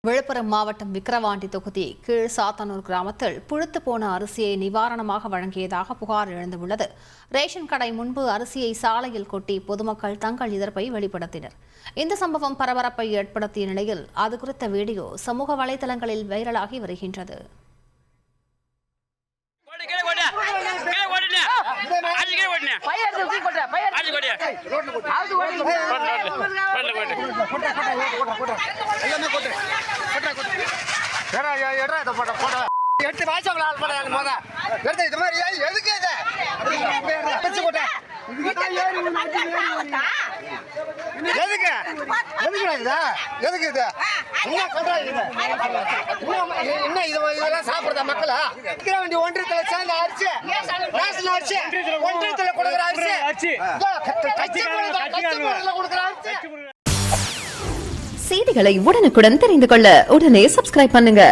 விழுப்புரம் மாவட்டம் விக்கிரவாண்டி தொகுதி கீழ் சாத்தனூர் கிராமத்தில் புழுத்து போன அரிசியை நிவாரணமாக வழங்கியதாக புகார் எழுந்துள்ளது. ரேஷன் கடை முன்பு அரிசியை சாலையில் கொட்டி பொதுமக்கள் தங்கள் எதிர்ப்பை வெளிப்படுத்தினர். இந்த சம்பவம் பரபரப்பை ஏற்படுத்திய நிலையில் அது குறித்த வீடியோ சமூக வலைதளங்களில் வைரலாகி வருகின்றது. ஒன்றியத்தில் சேர்ந்த அரிசி ஒன்றியத்தில் கொடுக்குற அரிசி செய்திகளை உடனுக்குடன் தெரிந்து கொள்ள உடனே சப்ஸ்கிரைப் பண்ணுங்க.